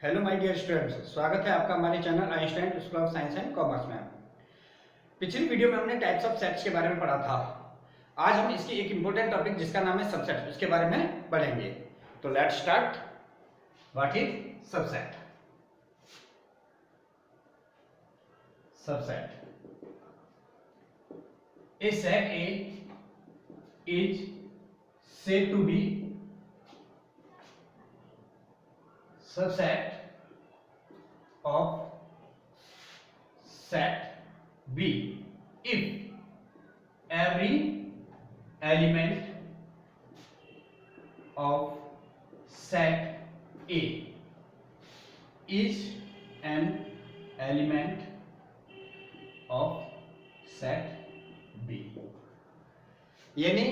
Hello my dear students, स्वागत है आपका हमारे channel Einstein school of science and commerce में। पिछली वीडियो में हमने टाइप्स ऑफ सेट्स के बारे में पढ़ा था। आज हम इसकी एक इंपॉर्टेंट टॉपिक जिसका नाम है सबसेट, उसके बारे में पढ़ेंगे। तो let's start. What is subset? Subset A set A is said to be subset of set B if every element of set A is an element of set B। यानी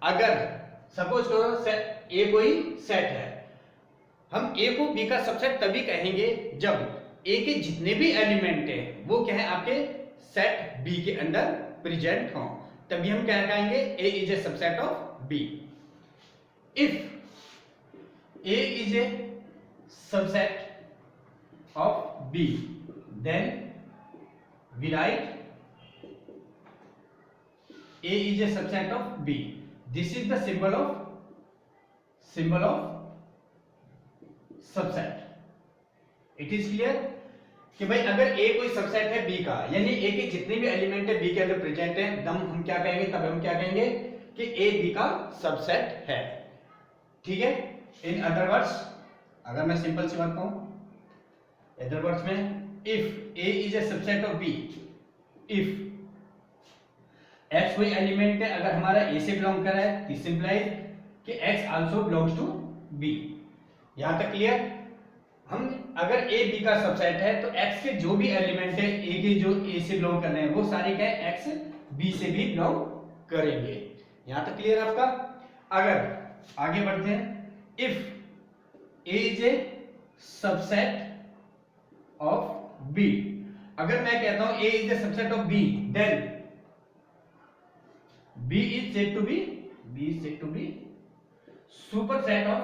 अगर सपोज करो set ए कोई set है, हम ए को B का subset तभी कहेंगे जब ए के जितने भी एलिमेंट है वो क्या है आपके सेट बी के अंदर प्रेजेंट हों, तभी हम क्या कहेंगे A is a subset of B. If A is a subset of B then we write A is a subset of B. This is the symbol of subset. It is clear कि भाई अगर A कोई subset है B का, यानी A के जितने भी एलिमेंट है B के अंदर प्रेजेंट है, तब हम क्या कहेंगे कि A B का सबसेट है। ठीक है। इन अदर वर्ड्स, अगर मैं सिंपल सी बात कहूं, अदर वर्ड्स में if A is a subset of B, if x कोई एलिमेंट है अगर हमारा a से बिलोंग कर रहा है, दिस इंप्लाइज कि x also belongs to b। यहां तक क्लियर? हम अगर a b का सबसेट है तो x के जो भी एलिमेंट है a के जो a से बिलोंग कर रहे हैं वो सारे क्या है x b से भी बिलोंग करेंगे। यहां तक क्लियर आपका? अगर आगे बढ़ते हैं, if a is a subset of b, अगर मैं कहता हूं a is a subset of b, then B is said to be superset of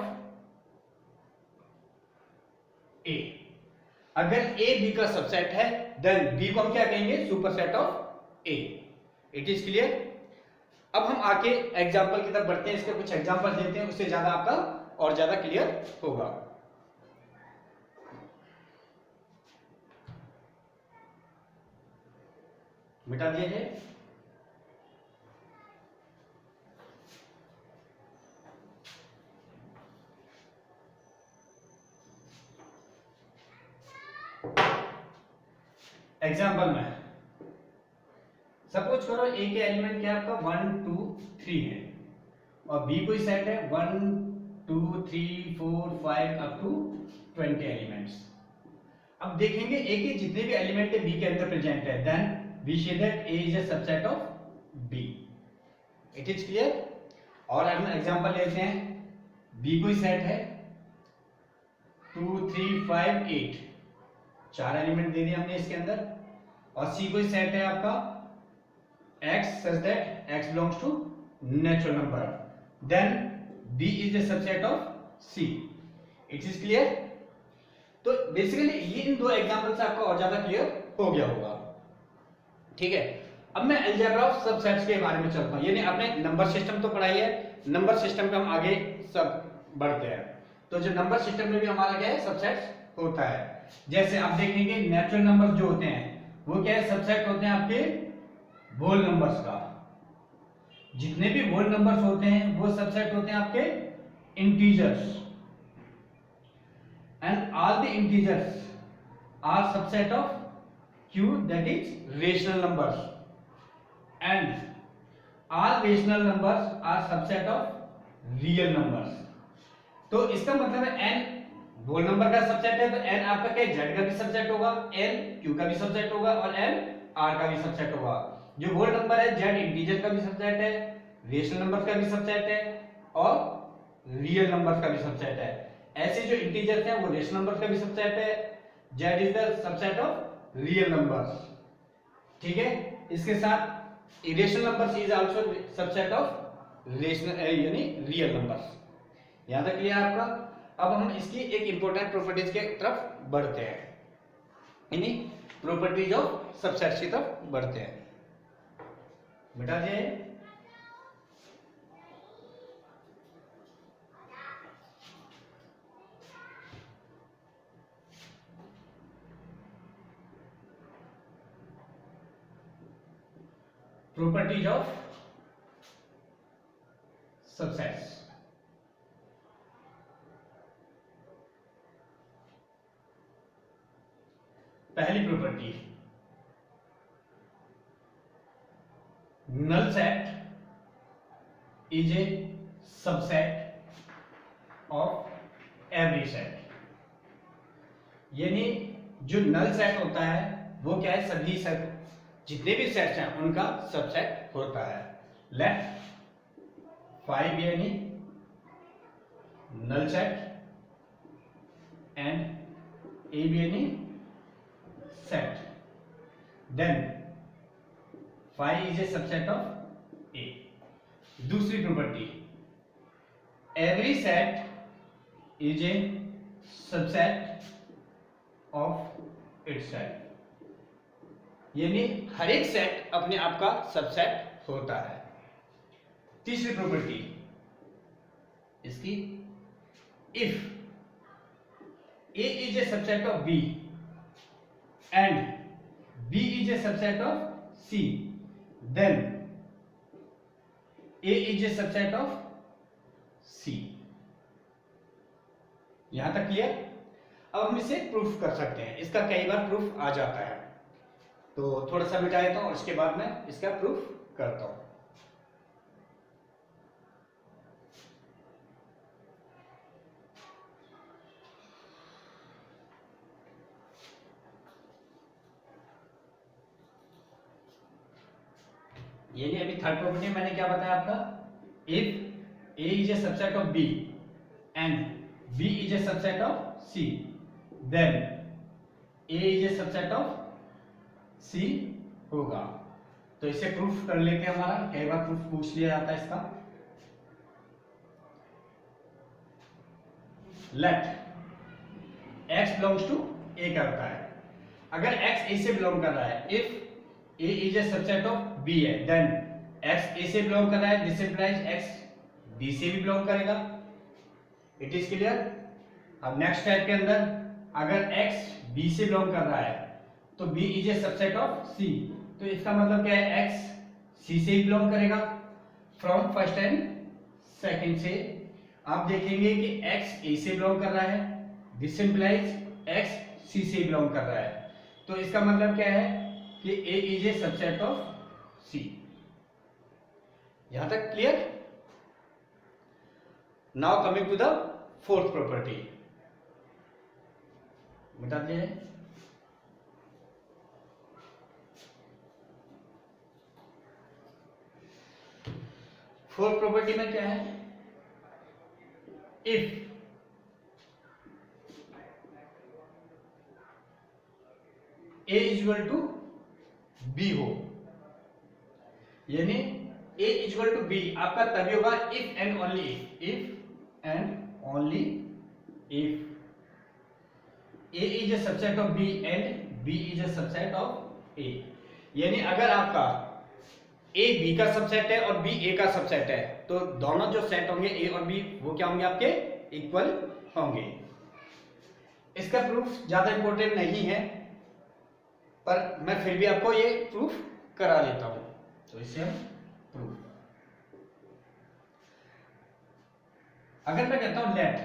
A। अगर A B का सबसेट है देन B को हम क्या कहेंगे? Superset of A। It is clear? अब हम आके एग्जांपल की तरफ बढ़ते हैं, इसके कुछ एग्जांपल देते हैं, उससे ज्यादा आपका और ज्यादा क्लियर होगा। मिटा दिया जाए। एग्जाम्पल में सपोज करो ए के एलिमेंट क्या है आपका 1 2 3 है और बी कोई सेट है 1 2 3 4 5 अप टू 20 एलिमेंट्स। अब देखेंगे ए के जितने भी एलिमेंट है बी के अंदर प्रेजेंट है, then we say that A is a subset of B. It is clear? और हम एग्जांपल लेते हैं, बी कोई सेट है 2 3 5 8, 4 एलिमेंट दे दिए हमने इसके अंदर, और सी कोई सेट है आपका x such that x belongs to natural number, then b is a subset of c। It is clear? तो बेसिकली ये इन दो एग्जांपल से आपको और ज्यादा क्लियर हो गया होगा। ठीक है। अब मैं अलजेब्रा ऑफ सबसेट्स के बारे में चलता हूं, यानी आपने नंबर सिस्टम तो पढ़ाई है, नंबर सिस्टम पे हम आगे सब बढ़ते हैं। तो जो नंबर सिस्टम में भी हमारा क्या है सबसेट्स होता है। जैसे आप देखेंगे नेचुरल नंबर्स जो होते हैं वो क्या है सबसेट होते हैं आपके होल नंबर्स का। जितने भी होल नंबर्स होते हैं वो सबसेट होते हैं आपके integers, and all the integers are subset of q, that is rational numbers, and all rational numbers are subset of real numbers. तो इसका मतलब है n होल नंबर का सबसेट है तो n आपका क्या z का भी सबसेट होगा, n q का भी सबसेट होगा और n r का भी सबसेट होगा। जो होल नंबर है z इंटीजर का भी सबसेट है, रेशनल नंबर का भी सबसेट है और रियल नंबर का भी सबसेट है। ऐसे जो इंटीजर्स हैं वो रेशनल नंबर का भी सबसेट है, z is the subset of real numbers. ठीक है। इसके साथ irrational numbers is also subset of rational यानी रियल नंबर्स। यहां तक क्लियर आपका? अब हम इसकी एक इंपॉर्टेंट प्रॉपर्टीज के तरफ बढ़ते हैं, यानी प्रॉपर्टीज ऑफ सबसेट्स की तरफ बढ़ते हैं। बेटा जी, प्रॉपर्टीज ऑफ सबसेट्स। पहली property, null set is a subset of every set। यानी जो नल सेट होता है वो क्या है, सभी सेट, जितने भी सेट्स हैं उनका सबसेट होता है। लेट 5 यानी null set and A B यानी set, then 5 is a subset of A। दूसरी property, every set is a subset of itself। यानी हर एक सेट अपने आप का सबसेट होता है। तीसरी प्रॉपर्टी इसकी, if A is a subset of B and B is a subset of C, then A is a subset of C। यहां तक क्लियर? अब हम इसे प्रूफ कर सकते हैं, इसका कई बार प्रूफ आ जाता है, तो थोड़ा सा मिटा देता हूं और उसके बाद मैं इसका प्रूफ करता हूं। यानी अभी थर्ड प्रॉपर्टी मैंने क्या बताया आपका, if A is a subset of B and B is a subset of C, then A is a subset of C होगा। तो इसे प्रूफ कर लेते हैं, हमारा कई बार प्रूफ पूछ लिया जाता है इसका। Let X belongs to A करता है, अगर X A से बिलोंग कर रहा है, if A is a subset of B है, then X A से बिलोंग कर रहा है, दिस इंप्लाइज X B से भी बिलोंग करेगा। It is clear? अब नेक्स्ट टाइप के अंदर अगर X B से बिलोंग कर रहा है तो B is a subset of C, तो इसका मतलब क्या है, X C से भी बिलोंग करेगा। फ्रॉम फर्स्ट एंड सेकंड से आप देखेंगे कि X A से बिलोंग कर रहा है, दिस इंप्लाइज X C से बिलोंग कर रहा है, तो इसका मतलब क्या है कि A is a subset of C। यहां तक clear? Now coming to the fourth property, बता दिए। फोर्थ प्रॉपर्टी में क्या है, if A is equal to B हो, यानी A is equal to B आपका तभी होगा if and only if and only if A is a subset of B and B is a subset of A। यानी अगर आपका A B का subset है और B A का सबसेट है, तो दोनों जो सेट होंगे A और B वो क्या होंगे, आपके इक्वल होंगे। इसका प्रूफ ज्यादा इंपॉर्टेंट नहीं है, पर मैं फिर भी आपको ये प्रूफ करा देता हूं, तो इसे हम प्रूफ। अगर मैं कहता हूं let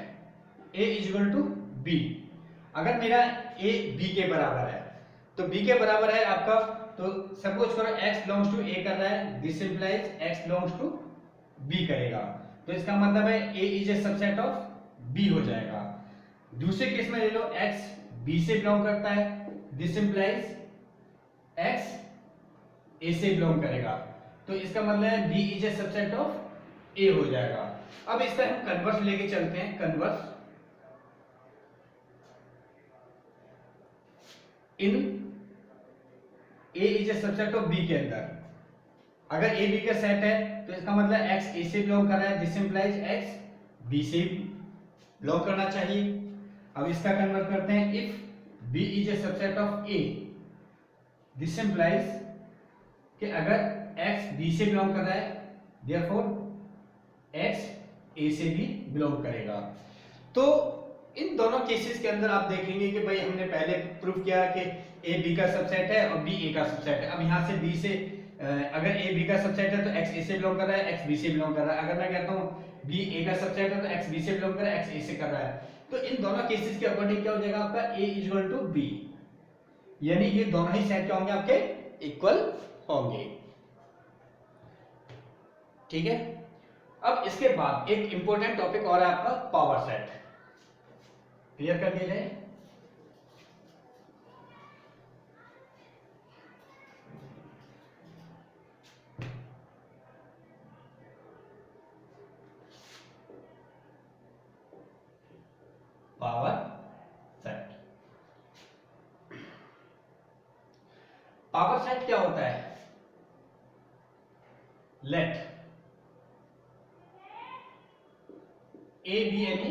A is equal to B, अगर मेरा A B के बराबर है, तो B के बराबर है आपका, तो सपोज करो X बिलोंग्स टू A कर रहा है, this implies X belongs to B करेगा, तो इसका मतलब है A is a subset of B हो जाएगा। दूसरे केस में ले लो X B से बिलोंग करता है, दिस इंप्लाइज X A से बिलोंग करेगा, तो इसका मतलब है B is a subset of A हो जाएगा। अब इसका हम कन्वर्स लेके चलते हैं, converse in A is a subset of B के अंदर, अगर A B का सेट है तो इसका मतलब X A से बिलोंग कर रहा है, दिस इंप्लाइज X B से बिलोंग करना चाहिए। अब इसका कन्वर्ट करते हैं, if B is a subset of A, this implies कि अगर X B से बिलोंग कर रहा है, देयरफॉर X A से भी बिलोंग करेगा। तो इन दोनों केसेस के अंदर आप देखेंगे कि भाई हमने पहले प्रूव किया कि A B का सबसेट है और B A का सबसेट है। अब यहाँ से B से अगर A B का सबसेट है तो X A से बिलोंग कर रहा है, X B से बिलोंग कर रहा है। अगर मैं कहता हूँ B A का सबसेट है तो X B से बिलोंग कर रहा है, X A से कर रहा है। तो इन दोनों केसेस के अकॉर्डिंग क्या हो जाएगा आपका A इक्वल टू B, यानी ये दोनों ही सेट क्या होंगे आपके इक्वल होंगे। ठीक है। अब इसके बाद एक इंपॉर्टेंट टॉपिक और है आपका पावर सेट, क्लियर कर दिया जाए। पावर सेट, पावर सेट क्या होता है? Let A be any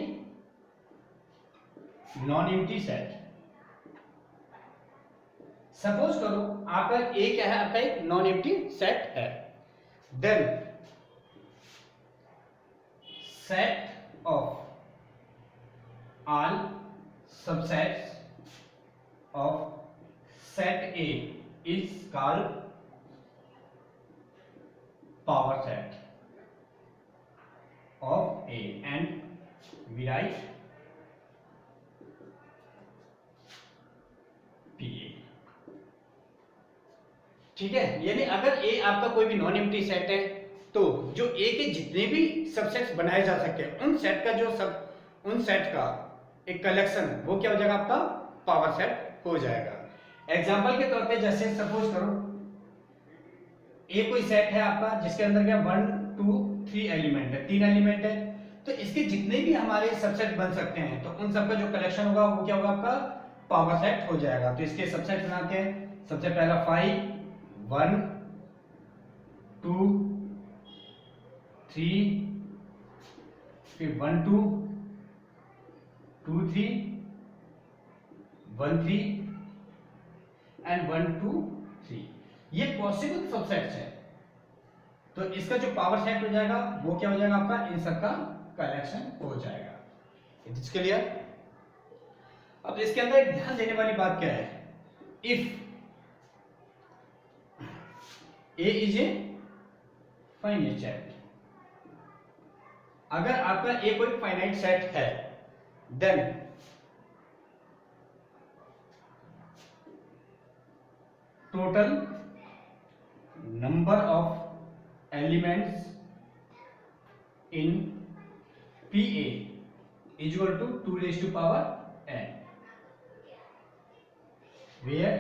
non-empty set। Suppose करो आपका A क्या है, आपका एक नॉन एम्प्टी सेट है, then set of all subsets of set A is called power set of A, and we write PA। ठीक है, यानी अगर A आपका कोई भी नॉन एम्प्टी सेट है तो जो A के जितने भी सबसेट्स बनाए जा सकते हैं उन सेट का एक कलेक्शन वो क्या हो जाएगा, आपका पावर सेट हो जाएगा। एग्जांपल के तौर पे जैसे सपोज करो A कोई सेट है आपका जिसके अंदर क्या 1 2 3 एलिमेंट है, 3 एलिमेंट है, तो इसके जितने भी हमारे सबसेट बन सकते हैं तो उन सबका जो कलेक्शन होगा वो क्या होगा, आपका पावर सेट हो जाएगा। तो इसके सबसेट बनाते हैं, सबसे पहला 5 1 2 3, फिर 1 2 2 3 1 3 एंड 1 2 3, ये पॉसिबल सबसेट्स हैं। तो इसका जो पावर सेट हो जाएगा वो क्या हो जाएगा, आपका इन सब का कलेक्शन हो जाएगा। It is clear. अब इसके अंदर एक ध्यान देने वाली बात क्या है, if A is a finite set, अगर आपका A कोई फाइनाइट सेट है then total number of elements in PA is equal to 2 raised to power n, where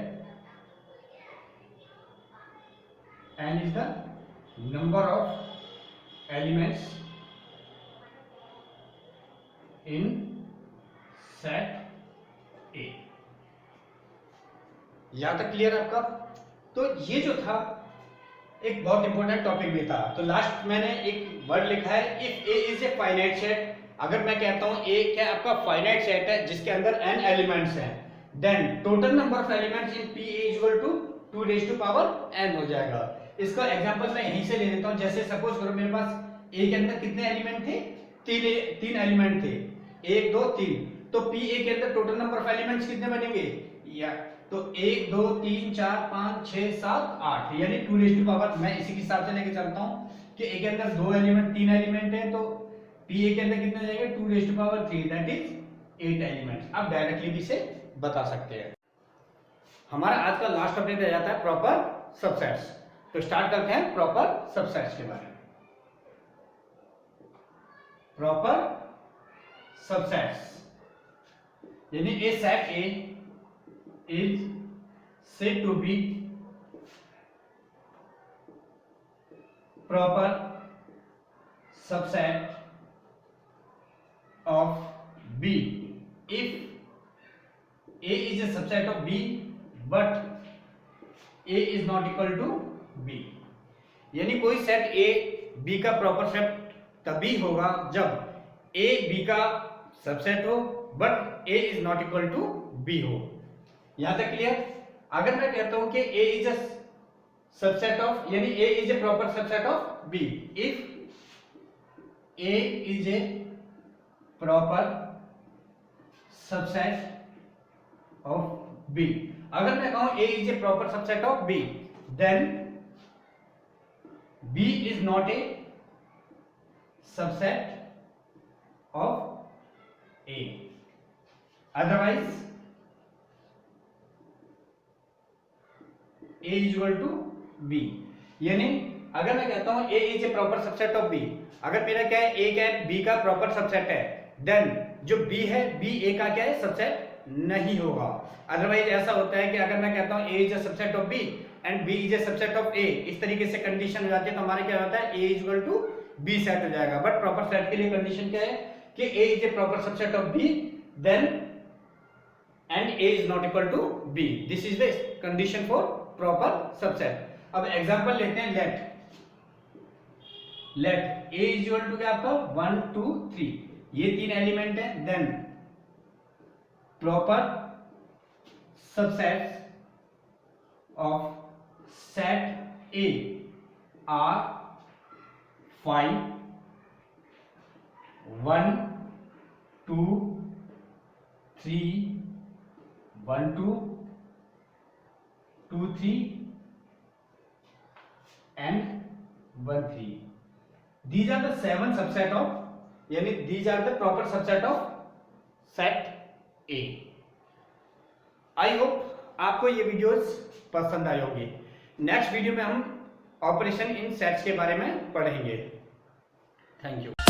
n is the number of elements in set A। यहां तक clear आपका? तो ये जो था एक बहुत इंपॉर्टेंट टॉपिक भी था। तो लास्ट मैंने एक वर्ड लिखा है, if A is a finite set, अगर मैं कहता हूं A क्या आपका फाइनाइट सेट है जिसके अंदर n एलिमेंट्स हैं, then total number of elements in PA is equal to 2 raise to power n हो जाएगा। इसका एग्जांपल मैं यहीं से ले लेता हूं, जैसे सपोज करो मेरे पास A के अंदर कितने एलिमेंट थे, तीन एलिमेंट थे, 1 2 3, तो PA के अंदर टोटल नंबर ऑफ एलिमेंट्स कितने बनेंगे, या तो 1 2 3 4 5 6 7 8, यानी 2 रेज़ टू पावर, मैं इसी के हिसाब से लेके चलता हूं कि A के अंदर 2 एलिमेंट 3 एलिमेंट है तो PA के अंदर कितने जाएंगे 2 raise to power 3, that is 8 elements. आप डायरेक्टली भी इसे बता सकते हैं। हमारा आज का लास्ट टॉपिक रह जाता है प्रॉपर सबसेट्स। तो स्टार्ट करते हैं प्रॉपर सबसेट्स के बारे में। प्रॉपर सबसेट्स यानी A set A is said to be proper subset of B if A is a subset of B but A is not equal to B। यानी कोई set A B का proper set तभी होगा जब A B का subset हो but A is not equal to B हो। यहां तक क्लियर? अगर मैं कहता हूं कि A is a subset of, यानी A is a proper subset of B, if A is a proper subset of B, अगर मैं कहूं A is a proper subset of B, then B is not A subset of A, otherwise A is equal to B. यानी अगर मैं कहता हूं A is a proper subset of B, अगर मेरा क्या है, ए क्या है, बी का प्रॉपर सबसेट है, देन जो बी है, बी ए का क्या है, सबसेट नहीं होगा। अदरवाइज ऐसा होता है कि अगर मैं कहता हूं A is a subset of B and B is a subset of A, इस तरीके से कंडीशन हो जाती है तो हमारे क्या होता है, A is equal to B set हो जाएगा। बट प्रॉपर सेट के लिए कंडीशन क्या है कि A is a proper subset of B, then and A is not equal to B, this is the condition for proper subset. अब example लेते हैं, let A is equal to क्या आपका 1 2 3, ये 3 एलिमेंट है, then proper subsets of set A are 5 1 2 3 1 2 2 3 and 1 3, these are the 7 subset of, यानी these are the proper subset of set A। I hope आपको ये वीडियोस पसंद आई होगी। नेक्स्ट वीडियो में हम ऑपरेशन इन सेट्स के बारे में पढ़ेंगे। Thank you.